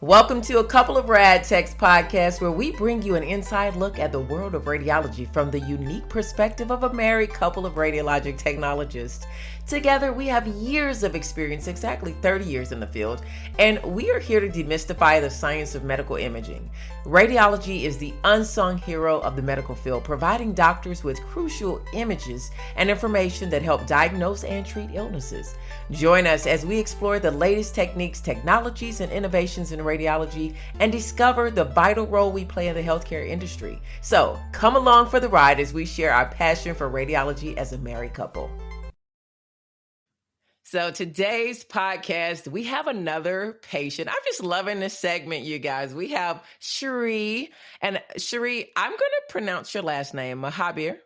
Welcome to a couple of Rad Techs podcast where we bring you an inside look at the world of radiology from the unique perspective of a married couple of radiologic technologists. Together, we have years of experience, exactly 30 years in the field, and we are here to demystify the science of medical imaging. Radiology is the unsung hero of the medical field, providing doctors with crucial images and information that help diagnose and treat illnesses. Join us as we explore the latest techniques, technologies, and innovations in radiology and discover the vital role we play in the healthcare industry. So come along for the ride as we share our passion for radiology as a married couple. So today's podcast, we have another patient. I'm just loving this segment, you guys. We have Sheree. And Sheree, I'm going to pronounce your last name, Mahabir.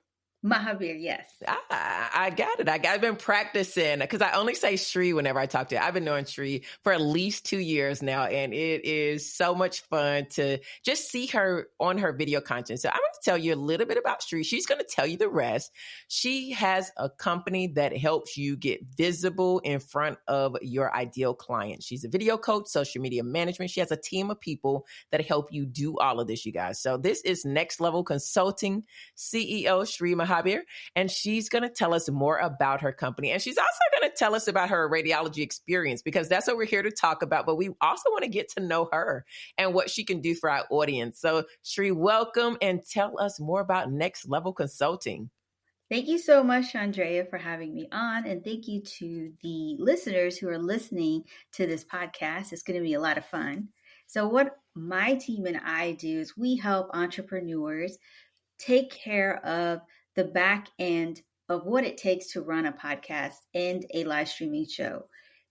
Mahabir, yes. I got it. I've been practicing because I only say Shree whenever I talk to her. I've been knowing Shree for at least 2 years now, and it is so much fun to just see her on her video content. So I'm going to tell you a little bit about Shree. She's going to tell you the rest. She has a company that helps you get visible in front of your ideal client. She's a video coach, social media management. She has a team of people that help you do all of this, you guys. So this is Next Level Consulting CEO Shree Mahabir, and she's going to tell us more about her company. And she's also going to tell us about her radiology experience because that's what we're here to talk about. But we also want to get to know her and what she can do for our audience. So Shree, welcome and tell us more about Next Level Consulting. Thank you so much, Chaundria, for having me on. And thank you to the listeners who are listening to this podcast. It's going to be a lot of fun. So what my team and I do is we help entrepreneurs take care of the back end of what it takes to run a podcast and a live streaming show.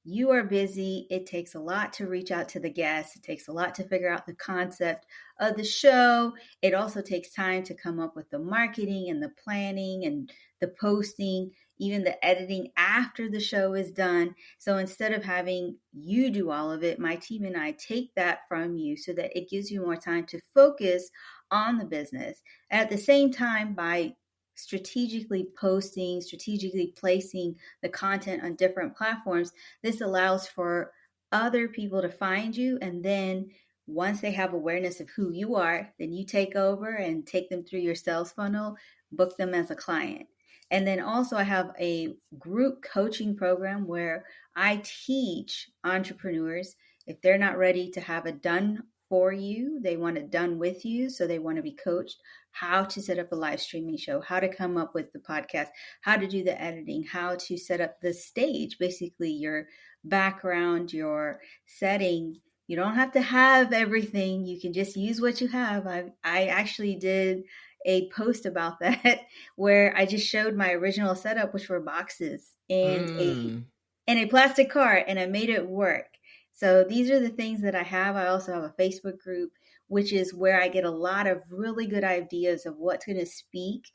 You are busy. It takes a lot to reach out to the guests. It takes a lot to figure out the concept of the show. It also takes time to come up with the marketing and the planning and the posting, even the editing after the show is done. So instead of having you do all of it, my team and I take that from you so that it gives you more time to focus on the business. And at the same time, by strategically posting, strategically placing the content on different platforms, this allows for other people to find you. And then once they have awareness of who you are, then you take over and take them through your sales funnel, book them as a client. And then also I have a group coaching program where I teach entrepreneurs, if they're not ready to have it done for you, they want it done with you. So they want to be coached how to set up a live streaming show, how to come up with the podcast, how to do the editing, how to set up the stage, basically your background, your setting. You don't have to have everything. You can just use what you have. I actually did a post about that where I just showed my original setup, which were boxes and a plastic cart, and I made it work. So these are the things that I have. I also have a Facebook group, which is where I get a lot of really good ideas of what's going to speak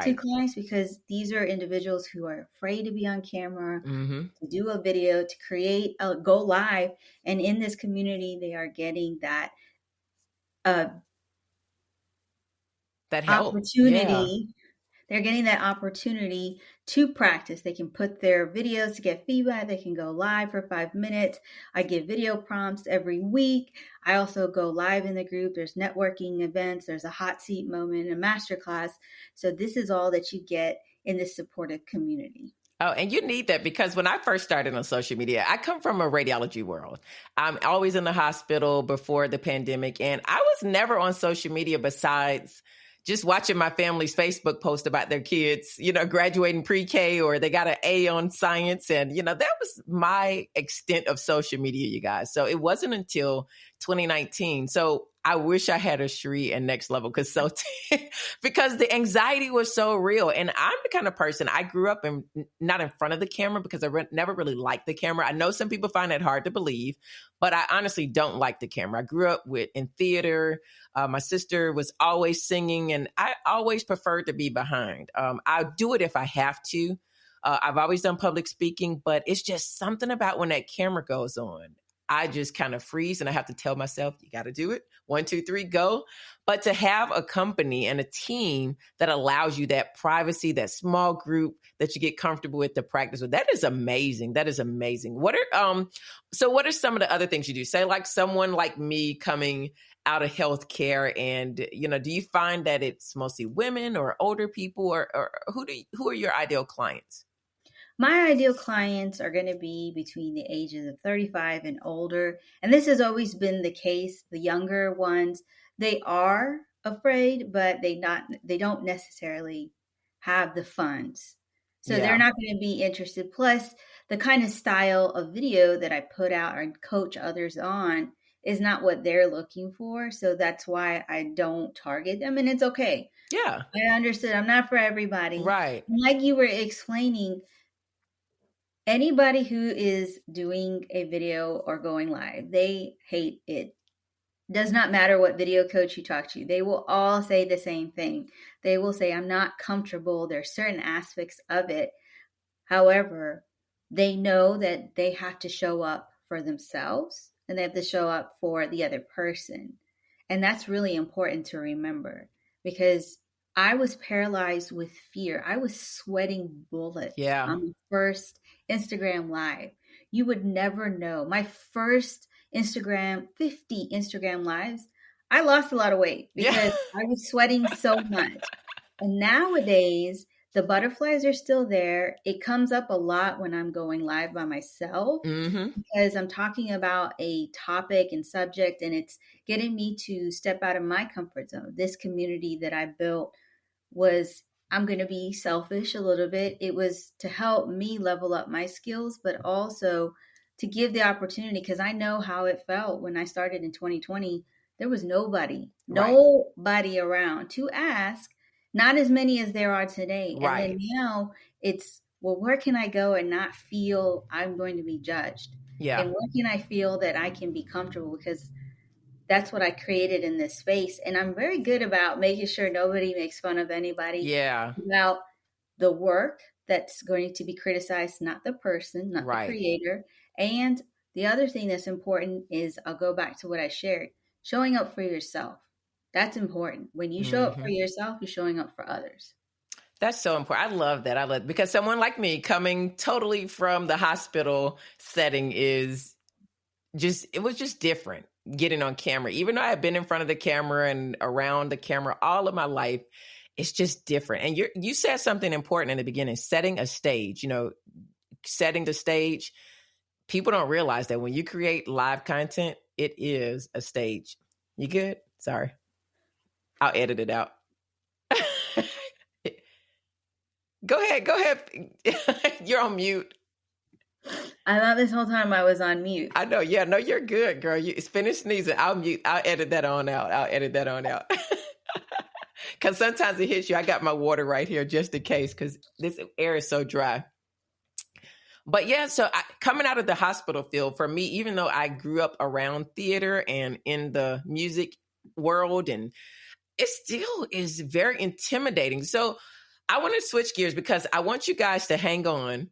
to clients, because these are individuals who are afraid to be on camera, to do a video, to create, go live. And in this community, they are getting that opportunity. Yeah. They're getting that opportunity to practice. They can put their videos to get feedback. They can go live for 5 minutes. I give video prompts every week. I also go live in the group. There's networking events. There's a hot seat moment, a masterclass. So this is all that you get in this supportive community. Oh, and you need that because when I first started on social media, I come from a radiology world. I'm always in the hospital before the pandemic, and I was never on social media besides just watching my family's Facebook post about their kids, graduating pre-K or they got an A on science. And, that was my extent of social media, you guys. So it wasn't until 2019. So I wish I had a Shree and Next Level Consulting because the anxiety was so real. And I'm the kind of person, I grew up not in front of the camera because I never really liked the camera. I know some people find that hard to believe, but I honestly don't like the camera. I grew up in theater. My sister was always singing, and I always preferred to be behind. I'll do it if I have to. I've always done public speaking, but it's just something about when that camera goes on. I just kind of freeze and I have to tell myself, you got to do it. 1, 2, 3, go. But to have a company and a team that allows you that privacy, that small group that you get comfortable with to practice with, that is amazing. That is amazing. So what are some of the other things you do? Say like someone like me coming out of healthcare, and do you find that it's mostly women or older people, or who are your ideal clients? My ideal clients are going to be between the ages of 35 and older. And this has always been the case. The younger ones, they are afraid, but they don't necessarily have the funds. So they're Yeah. not going to be interested. Plus, the kind of style of video that I put out and coach others on is not what they're looking for. So that's why I don't target them. And it's okay. Yeah. I understood. I'm not for everybody. Right. Like you were explaining, anybody who is doing a video or going live, they hate it. Does not matter what video coach you talk to. They will all say the same thing. They will say, I'm not comfortable. There's certain aspects of it. However, they know that they have to show up for themselves and they have to show up for the other person. And that's really important to remember, because I was paralyzed with fear. I was sweating bullets on the first Instagram live. You would never know. My first 50 Instagram lives, I lost a lot of weight because I was sweating so much. And nowadays, the butterflies are still there. It comes up a lot when I'm going live by myself, because I'm talking about a topic and subject, and it's getting me to step out of my comfort zone. This community that I built was, I'm going to be selfish a little bit. It was to help me level up my skills, but also to give the opportunity, because I know how it felt when I started in 2020. There was nobody around to ask. Not as many as there are today. Right. And then now it's, well, where can I go and not feel I'm going to be judged? Yeah. And where can I feel that I can be comfortable? Because that's what I created in this space. And I'm very good about making sure nobody makes fun of anybody. About the work that's going to be criticized, not the person, not the creator. And the other thing that's important is, I'll go back to what I shared, showing up for yourself. That's important. When you show up for yourself, you're showing up for others. That's so important. I love that. Because someone like me coming totally from the hospital setting it was just different getting on camera. Even though I've been in front of the camera and around the camera all of my life, it's just different. And you said something important in the beginning, setting a stage, setting the stage. People don't realize that when you create live content, it is a stage. You good? Sorry. I'll edit it out. Go ahead. You're on mute. I thought this whole time I was on mute. I know. Yeah, no, you're good, girl. You finish sneezing. I'll mute. I'll edit that on out. Because sometimes it hits you. I got my water right here just in case, because this air is so dry. But yeah, so coming out of the hospital field, for me, even though I grew up around theater and in the music world, and it still is very intimidating. So I want to switch gears because I want you guys to hang on.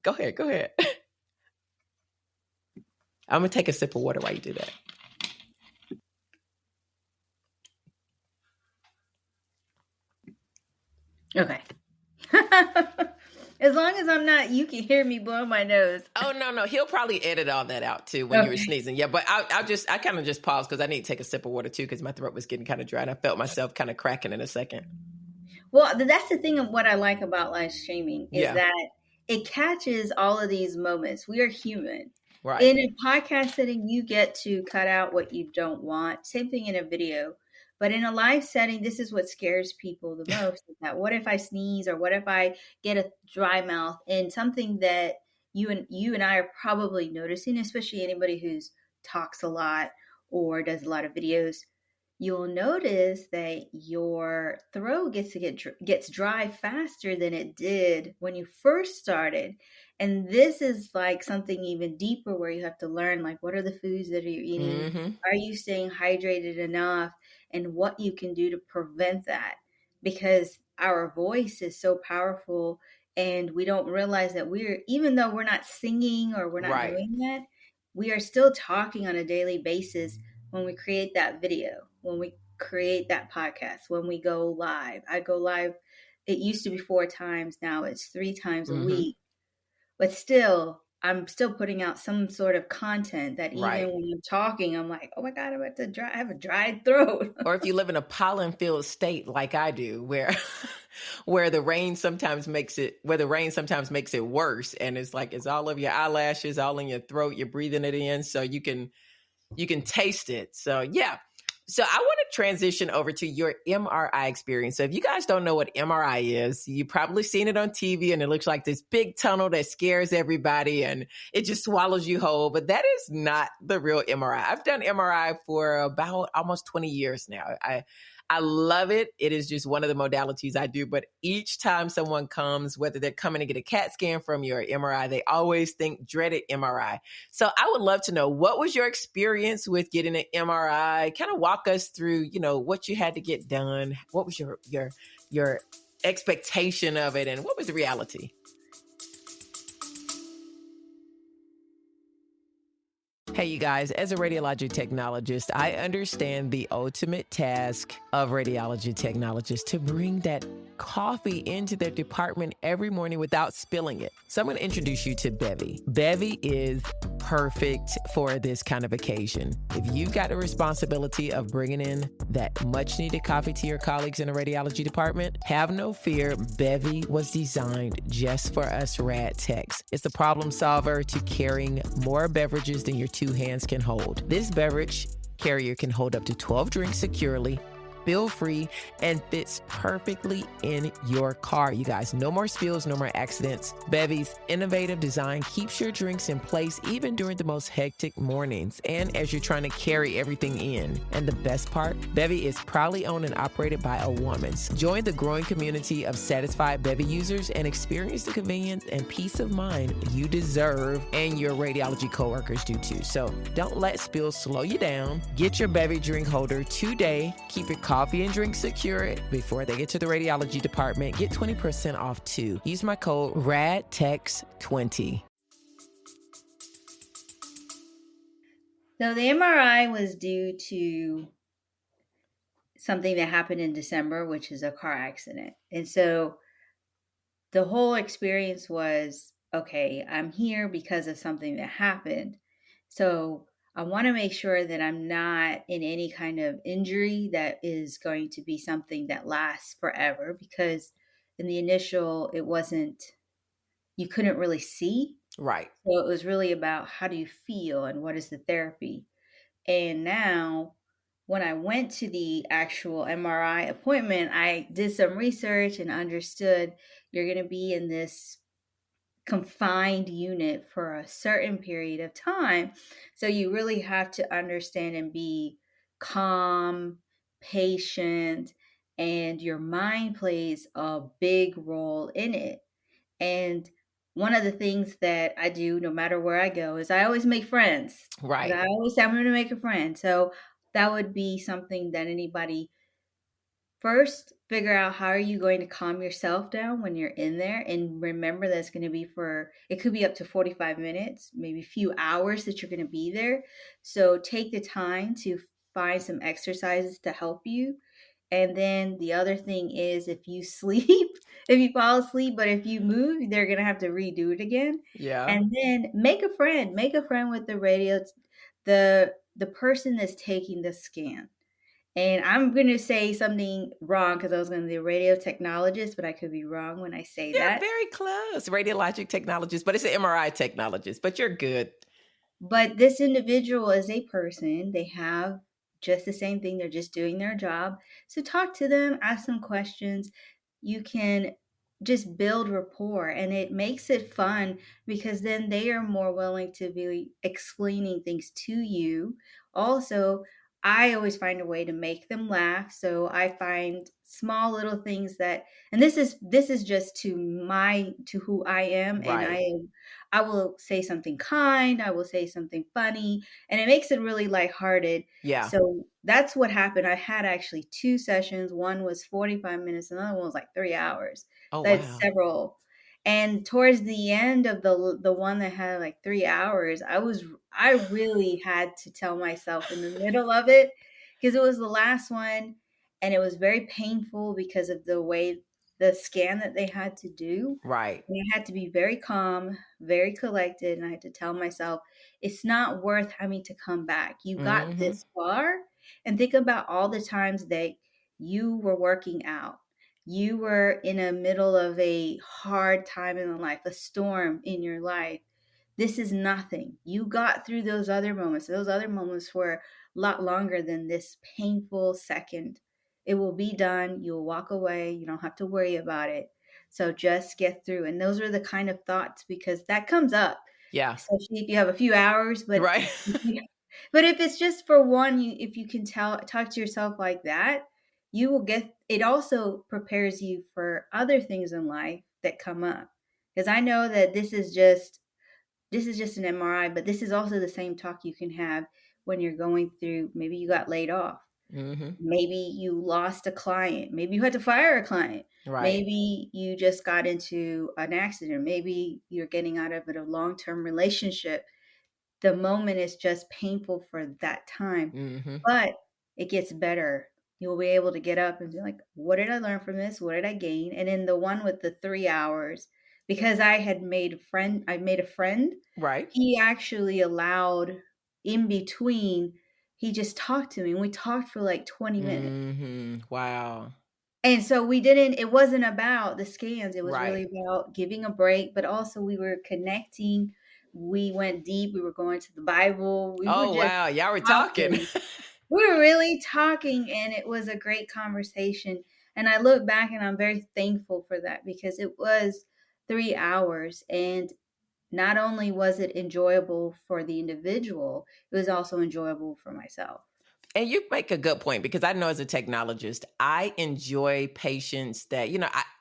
Go ahead. I'm going to take a sip of water while you do that. Okay. As long as I'm not, you can hear me blow my nose. Oh, no. He'll probably edit all that out too when you were sneezing. Yeah, but I kind of just paused because I need to take a sip of water too, because my throat was getting kind of dry and I felt myself kind of cracking in a second. Well, that's the thing of what I like about live streaming is that it catches all of these moments. We are human. Right. In a podcast setting, you get to cut out what you don't want. Same thing in a video. But in a live setting, this is what scares people the most. Is that what if I sneeze, or what if I get a dry mouth? And something that you and I are probably noticing, especially anybody who's talks a lot or does a lot of videos, you'll notice that your throat gets dry faster than it did when you first started. And this is like something even deeper where you have to learn, like, what are the foods that you're eating? Mm-hmm. Are you staying hydrated enough? And what you can do to prevent that. Because our voice is so powerful, and we don't realize that even though we're not singing or we're not doing that, we are still talking on a daily basis when we create that video, when we create that podcast, when we go live. I go live, it used to be 4 times, now it's 3 times a Mm-hmm. week. But still, I'm still putting out some sort of content that even Right. when I'm talking, I'm like, oh my God, I'm about to I have a dry throat. Or if you live in a pollen-filled state like I do, where where the rain sometimes makes it worse, and it's like it's all over your eyelashes, all in your throat, you're breathing it in, so you can taste it. So yeah. So I want to transition over to your MRI experience. So if you guys don't know what MRI is, you've probably seen it on TV and it looks like this big tunnel that scares everybody and it just swallows you whole. But that is not the real MRI. I've done MRI for about almost 20 years now. I love it. It is just one of the modalities I do. But each time someone comes, whether they're coming to get a CAT scan from you or MRI, they always think dreaded MRI. So I would love to know, what was your experience with getting an MRI? Kind of walk us through, what you had to get done. What was your expectation of it, and what was the reality? Hey, you guys, as a radiology technologist, I understand the ultimate task of radiology technologists to bring that coffee into their department every morning without spilling it. So I'm going to introduce you to Bevy. Bevy is perfect for this kind of occasion. If you've got the responsibility of bringing in that much needed coffee to your colleagues in the radiology department, have no fear. Bevy was designed just for us rad techs. It's a problem solver to carrying more beverages than your two hands can hold. This beverage carrier can hold up to 12 drinks securely, spill-free, and fits perfectly in your car. You guys, no more spills, no more accidents. Bevy's innovative design keeps your drinks in place even during the most hectic mornings and as you're trying to carry everything in. And the best part, Bevy is proudly owned and operated by a woman. Join the growing community of satisfied Bevy users and experience the convenience and peace of mind you deserve, and your radiology coworkers do too. So don't let spills slow you down. Get your Bevy drink holder today. Keep your coffee and drink secure before they get to the radiology department. Get 20% off too. Use my code RADTEX20. So the MRI was due to something that happened in December, which is a car accident. And so the whole experience was, okay, I'm here because of something that happened. So I want to make sure that I'm not in any kind of injury that is going to be something that lasts forever, because in the initial, it wasn't, you couldn't really see. Right. So it was really about how do you feel and what is the therapy. And now, when I went to the actual MRI appointment, I did some research and understood you're going to be in this confined unit for a certain period of time. So you really have to understand and be calm, patient, and your mind plays a big role in it. And one of the things that I do no matter where I go is I always make friends. Right. I always say I'm going to make a friend. So that would be something that anybody first figure out, how are you going to calm yourself down when you're in there, and remember that's going to be for, it could be up to 45 minutes, maybe a few hours that you're going to be there. So take the time to find some exercises to help you. And then the other thing is, if you sleep, if you fall asleep, but if you move, they're going to have to redo it again. Yeah. And then make a friend with the radio, the person that's taking the scan. And I'm going to say something wrong because I was going to be a radio technologist, but I could be wrong when I say Yeah, that. very close. Radiologic technologist, but it's an MRI technologist, but you're good. But this individual is a person. They have just the same thing. They're just doing their job. So talk to them, ask them questions. You can just build rapport, and it makes it fun because then they are more willing to be explaining things to you. Also, I always find a way to make them laugh. So I find small little things that, and this is just to who I am, and Right. I will say something kind, I will say something funny, and it makes it really lighthearted. Yeah. So that's what happened. I had actually 2 sessions. One was 45 minutes, another one was like 3 hours. Oh, So I had wow. several. And towards the end of the one that had like 3 hours, I really had to tell myself in the middle of it, because it was the last one and it was very painful because of the way the scan that they had to do. Right. And I had to be very calm, very collected, and I had to tell myself, it's not worth having to come back. You got Mm-hmm. this far, and think about all the times that you were working out. You were in the middle of a hard time in life, a storm in your life. This is nothing. You got through those other moments. Those other moments were a lot longer than this painful second. It will be done. You'll walk away. You don't have to worry about it. So just get through. And those are the kind of thoughts, because that comes up, Yeah. especially if you have a few hours. But Right. but if it's just for one, if you can talk to yourself like that, you will get it. Also prepares you for other things in life that come up. Because I know that this is just an MRI, but this is also the same talk you can have when you're going through, maybe you got laid off. Mm-hmm. Maybe you lost a client. Maybe you had to fire a client. Right. Maybe you just got into an accident. Maybe you're getting out of a long-term relationship. The moment is just painful for that time, Mm-hmm. but it gets better. You'll be able to get up and be like, what did I learn from this? What did I gain? And in the one with the 3 hours, because I made a friend, Right. he actually allowed in between, he just talked to me and we talked for like 20 minutes. Mm-hmm. Wow. And so it wasn't about the scans. It was Right. really about giving a break, but also we were connecting. We went deep. We were going to the Bible. We were Oh, just wow. Y'all were talking. talking. We were really talking, and it was a great conversation. And I look back and I'm very thankful for that, because it was 3 hours. And not only was it enjoyable for the individual, it was also enjoyable for myself. And you make a good point, because I know as a technologist, I enjoy patients that,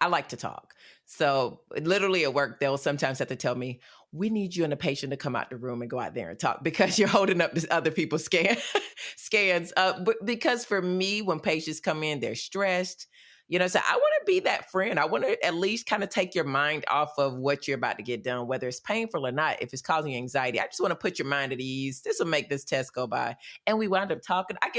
I like to talk. So literally at work, they'll sometimes have to tell me, we need you and the patient to come out the room and go out there and talk because you're holding up this other people's scans. But because for me, when patients come in, they're stressed. So I want to be that friend. I want to at least kind of take your mind off of what you're about to get done, whether it's painful or not. If it's causing you anxiety, I just want to put your mind at ease. This will make this test go by. And we wound up talking. I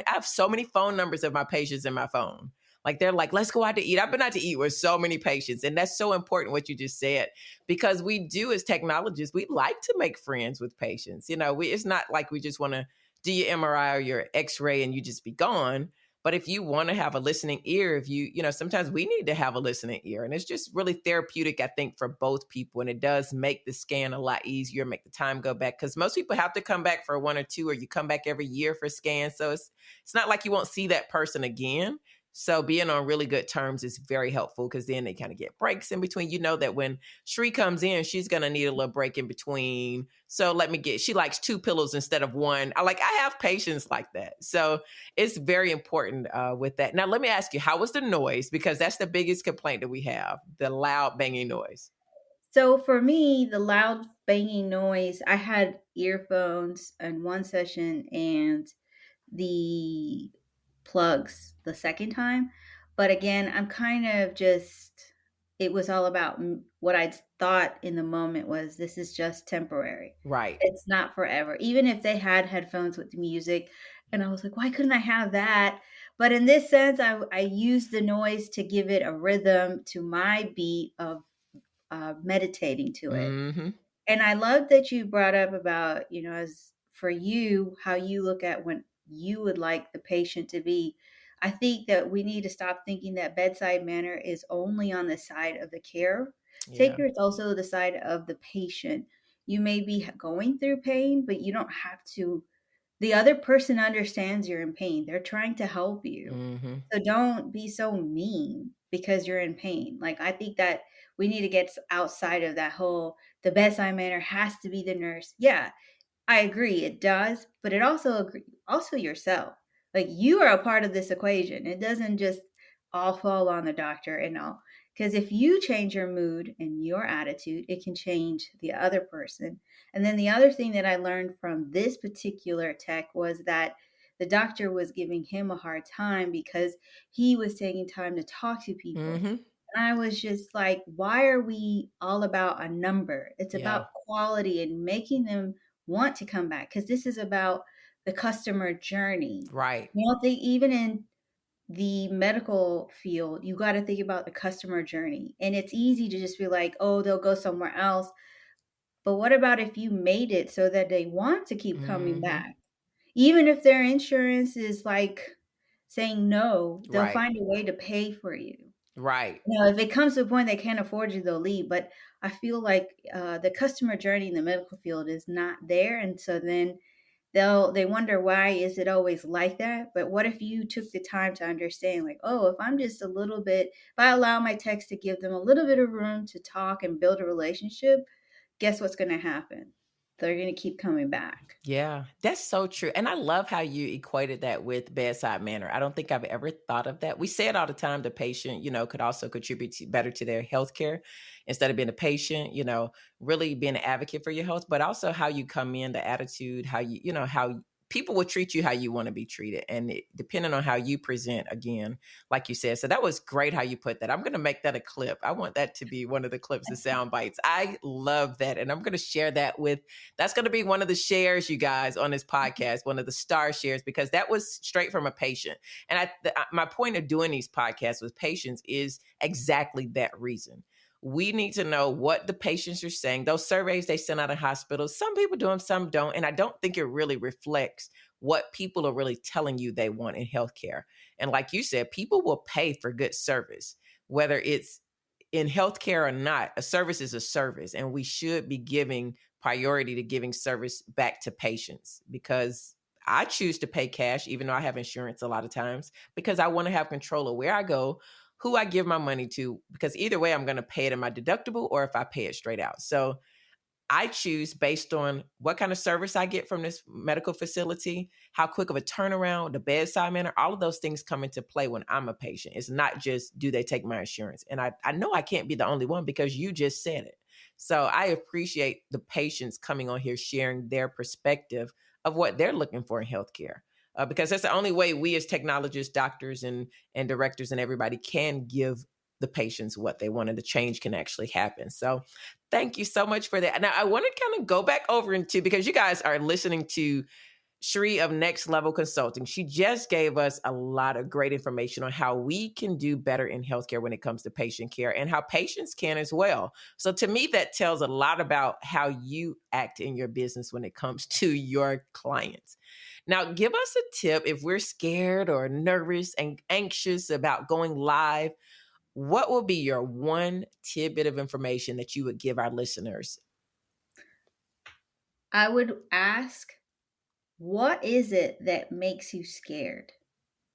have so many phone numbers of my patients in my phone. Like they're like, let's go out to eat. I've been out to eat with so many patients. And that's so important what you just said, because we do as technologists, we like to make friends with patients. It's not like we just want to do your MRI or your x-ray and you just be gone. But if you want to have a listening ear, if sometimes we need to have a listening ear. And it's just really therapeutic, I think, for both people. And it does make the scan a lot easier, make the time go back. Because most people have to come back for one or two, or you come back every year for scans. So it's not like you won't see that person again. So being on really good terms is very helpful, because then they kind of get breaks in between. You know that when Shree comes in, she's going to need a little break in between. So she likes 2 pillows instead of 1. I have patients like that. So it's very important with that. Now, let me ask you, how was the noise? Because that's the biggest complaint that we have, the loud banging noise. So for me, the loud banging noise, I had earphones in one session and the plugs the second time. But again, I'm kind of just, it was all about what I thought in the moment was, this is just temporary. Right. It's not forever. Even if they had headphones with music, and I was like, why couldn't I have that? But in this sense, I used the noise to give it a rhythm to my beat of meditating to it. Mm-hmm. And I love that you brought up about, as for you, how you look at when you would like the patient to be. I think that we need to stop thinking that bedside manner is only on the side of the care Yeah. taker. It's also the side of the patient. You may be going through pain, but you don't have to. The other person understands you're in pain. They're trying to help you. Mm-hmm. So don't be so mean because you're in pain. Like, I think that we need to get outside of that whole, the bedside manner has to be the nurse. Yeah, I agree, it does, but it also yourself. Like, you are a part of this equation. It doesn't just all fall on the doctor and all. Because if you change your mood and your attitude, it can change the other person. And then the other thing that I learned from this particular tech was that the doctor was giving him a hard time because he was taking time to talk to people. Mm-hmm. And I was just like, why are we all about a number? It's Yeah. about quality and making them want to come back, because this is about the customer journey. Right. You don't think even in the medical field, you got to think about the customer journey. And it's easy to just be like, oh, they'll go somewhere else. But what about if you made it so that they want to keep coming Hmm. back? Even if their insurance is like saying no, they'll Right. find a way to pay for you. Right. If it comes to a point they can't afford you, they'll leave. But I feel like the customer journey in the medical field is not there, and so then they wonder, why is it always like that? But what if you took the time to understand, like, oh, if I'm just a little bit, if I allow my text to give them a little bit of room to talk and build a relationship, guess what's going to happen? They're going to keep coming back. Yeah, that's so true. And I love how you equated that with bedside manner. I don't think I've ever thought of that. We say it all the time, the patient, could also contribute better to their healthcare instead of being a patient, really being an advocate for your health, but also how you come in, the attitude, how how people will treat you how you want to be treated. And depending on how you present, again, like you said. So that was great how you put that. I'm going to make that a clip. I want that to be one of the clips, the sound bites. I love that. And I'm going to share that with that's going to be one of the shares, you guys, on this podcast, one of the star shares, because that was straight from a patient. And my point of doing these podcasts with patients is exactly that reason. We need to know what the patients are saying. Those surveys they send out of hospitals, some people do them, some don't. And I don't think it really reflects what people are really telling you they want in healthcare. And like you said, people will pay for good service, whether it's in healthcare or not. A service is a service, and we should be giving priority to giving service back to patients, because I choose to pay cash, even though I have insurance a lot of times, because I want to have control of where I go, who I give my money to, because either way, I'm going to pay it in my deductible or if I pay it straight out. So I choose based on what kind of service I get from this medical facility, how quick of a turnaround, the bedside manner, all of those things come into play when I'm a patient. It's not just, do they take my insurance? And I know I can't be the only one, because you just said it. So I appreciate the patients coming on here, sharing their perspective of what they're looking for in healthcare. Because that's the only way we as technologists, doctors, and directors and everybody can give the patients what they want, and the change can actually happen. So thank you so much for that. Now, I want to kind of go back over into, because you guys are listening to Shree of Next Level Consulting. She just gave us a lot of great information on how we can do better in healthcare when it comes to patient care, and how patients can as well. So to me, that tells a lot about how you act in your business when it comes to your clients. Now, give us a tip if we're scared or nervous and anxious about going live. What will be your one tidbit of information that you would give our listeners? I would ask, what is it that makes you scared?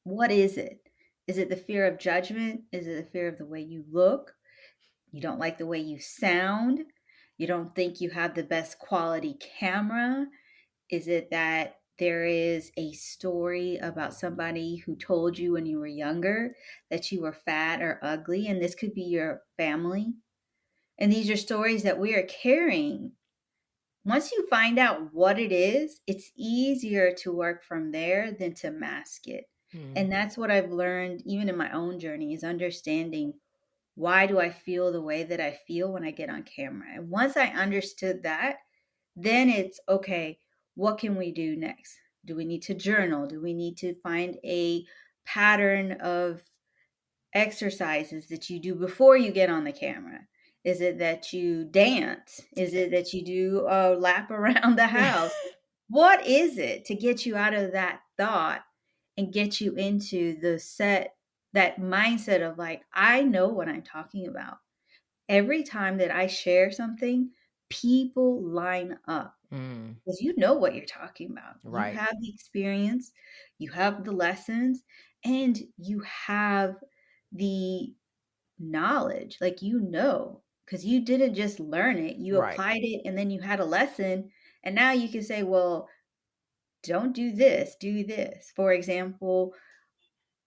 What is it? Is it the fear of judgment? Is it the fear of the way you look? You don't like the way you sound? You don't think you have the best quality camera? Is it that there is a story about somebody who told you when you were younger that you were fat or ugly? And this could be your family. And these are stories that we are carrying. Once you find out what it is, it's easier to work from there than to mask it. Hmm. And that's what I've learned even in my own journey, is understanding, why do I feel the way that I feel when I get on camera? And once I understood that, then it's okay, what can we do next? Do we need to journal? Do we need to find a pattern of exercises that you do before you get on the camera? Is it that you dance? Is it that you do a lap around the house? What is it to get you out of that thought and get you into that mindset of like, I know what I'm talking about. Every time that I share something, people line up Mm, because you know what you're talking about. You right, have the experience, you have the lessons, and you have the knowledge. Like, because you didn't just learn it, you right. applied it, and then you had a lesson. And now you can say, well, don't do this, do this. For example,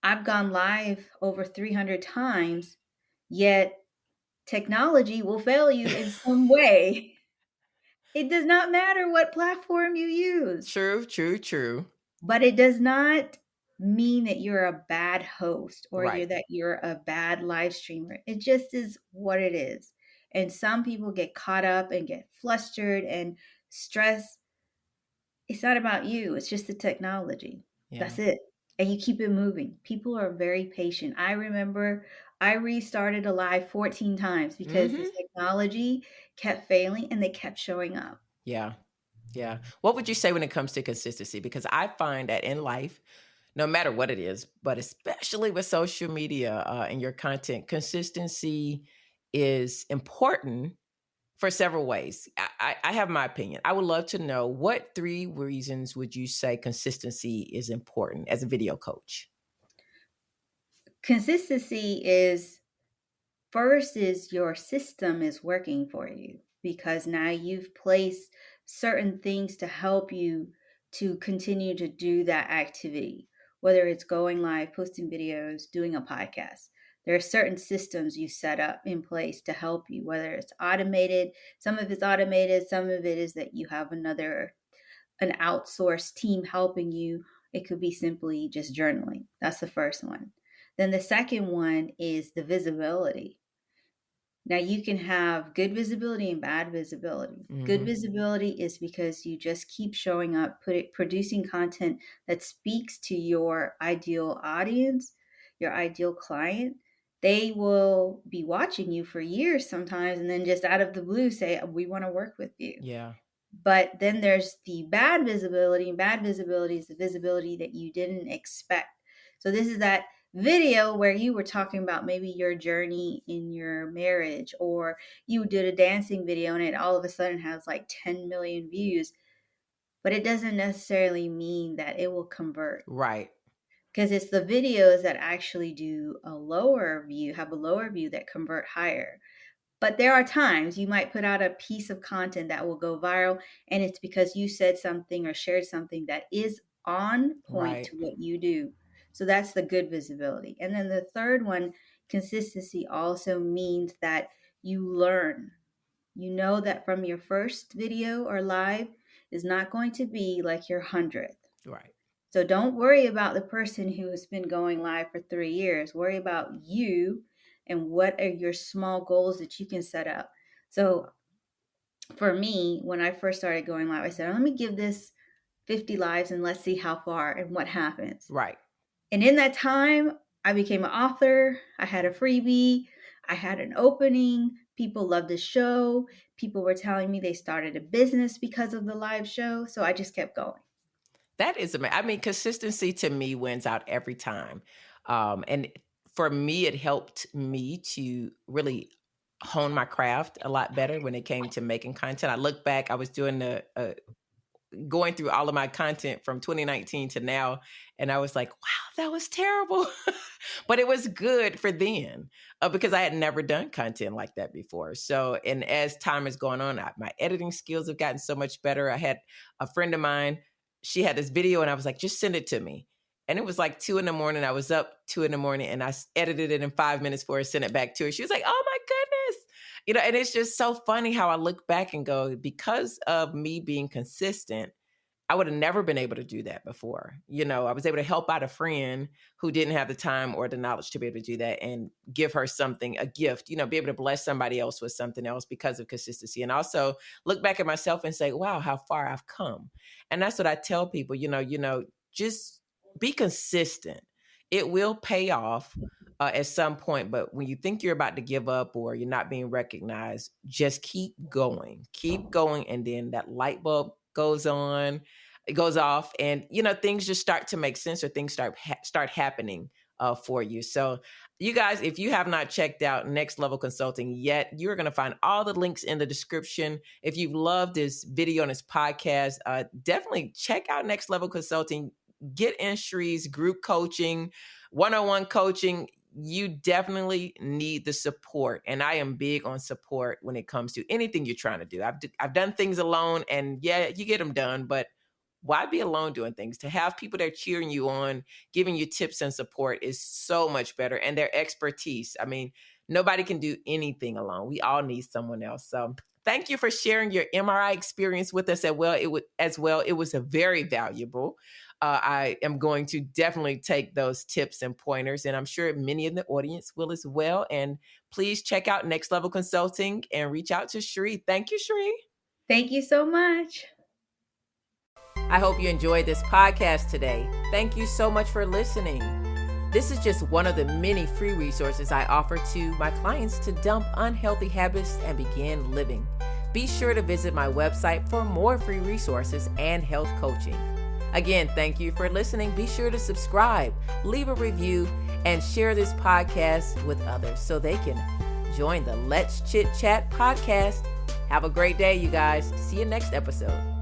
I've gone live over 300 times, yet technology will fail you in some way. It does not matter what platform you use, True, true, true. but it does not mean that you're a bad host or Right. you're a bad live streamer. It just is what it is. And some people get caught up and get flustered and stressed. It's not about you. It's just the technology. Yeah. That's it. And you keep it moving. People are very patient. I remember I restarted a live 14 times because the Mm-hmm. technology kept failing and they kept showing up. Yeah. Yeah. What would you say when it comes to consistency? Because I find that in life, no matter what it is, but especially with social media and your content, consistency is important for several ways. I have my opinion. I would love to know, what 3 reasons would you say consistency is important as a video coach? Consistency is first is your system is working for you because now you've placed certain things to help you to continue to do that activity, whether it's going live, posting videos, doing a podcast. There are certain systems you set up in place to help you, whether it's automated, some of it's automated, some of it is that you have an outsourced team helping you. It could be simply just journaling. That's the first one. Then the second one is the visibility. Now you can have good visibility and bad visibility. Good Hmm. visibility is because you just keep showing up, producing content that speaks to your ideal audience, your ideal client. They will be watching you for years sometimes and then just out of the blue say, "We want to work with you." Yeah. But then there's the bad visibility, and bad visibility is the visibility that you didn't expect. So this is that video where you were talking about maybe your journey in your marriage, or you did a dancing video and it all of a sudden has like 10 million views, but it doesn't necessarily mean that it will convert Right. because it's the videos that actually have a lower view that convert higher. But there are times you might put out a piece of content that will go viral, and it's because you said something or shared something that is on point Right. to what you do. So that's the good visibility. And then the third one, consistency also means that you learn. You know that from your first video or live is not going to be like your 100th. Right. So don't worry about the person who has been going live for 3 years. Worry about you and what are your small goals that you can set up. So for me, when I first started going live, I said, let me give this 50 lives and let's see how far and what happens. Right. And in that time, I became an author. I had a freebie. I had an opening. People loved the show. People were telling me they started a business because of the live show. So I just kept going. That is amazing. I mean, consistency to me wins out every time. And for me, it helped me to really hone my craft a lot better when it came to making content. I look back, I was doing going through all of my content from 2019 to now, and I was like, wow, that was terrible. But it was good for then because I had never done content like that before. So, and as time has gone on, my editing skills have gotten so much better. I had a friend of mine, she had this video, and I was like, just send it to me. And it was like 2 a.m. I was up 2 a.m. and I edited it in 5 minutes before I sent it back to her. She was like, oh my goodness. And it's just so funny how I look back and go, because of me being consistent, I would have never been able to do that before. I was able to help out a friend who didn't have the time or the knowledge to be able to do that and give her something, a gift, be able to bless somebody else with something else because of consistency. And also look back at myself and say, wow, how far I've come. And that's what I tell people, just be consistent. It will pay off at some point, but when you think you're about to give up or you're not being recognized, just keep going. And then that light bulb goes on, it goes off, and things just start to make sense, or things start happening for you. So you guys, if you have not checked out Next Level Consulting yet, you're going to find all the links in the description. If you've loved this video and this podcast, definitely check out Next Level Consulting. Get in Shree's group coaching, one-on-one coaching. You definitely need the support. And I am big on support when it comes to anything you're trying to do. I've done things alone, and yeah, you get them done, but why be alone doing things? To have people that are cheering you on, giving you tips and support is so much better. And their expertise. I mean, nobody can do anything alone. We all need someone else. So thank you for sharing your MRI experience with us as well. It was a very valuable. I am going to definitely take those tips and pointers, and I'm sure many in the audience will as well. And please check out Next Level Consulting and reach out to Shree. Thank you, Shree. Thank you so much. I hope you enjoyed this podcast today. Thank you so much for listening. This is just one of the many free resources I offer to my clients to dump unhealthy habits and begin living. Be sure to visit my website for more free resources and health coaching. Again, thank you for listening. Be sure to subscribe, leave a review, and share this podcast with others so they can join the Let's Chit Chat podcast. Have a great day, you guys. See you next episode.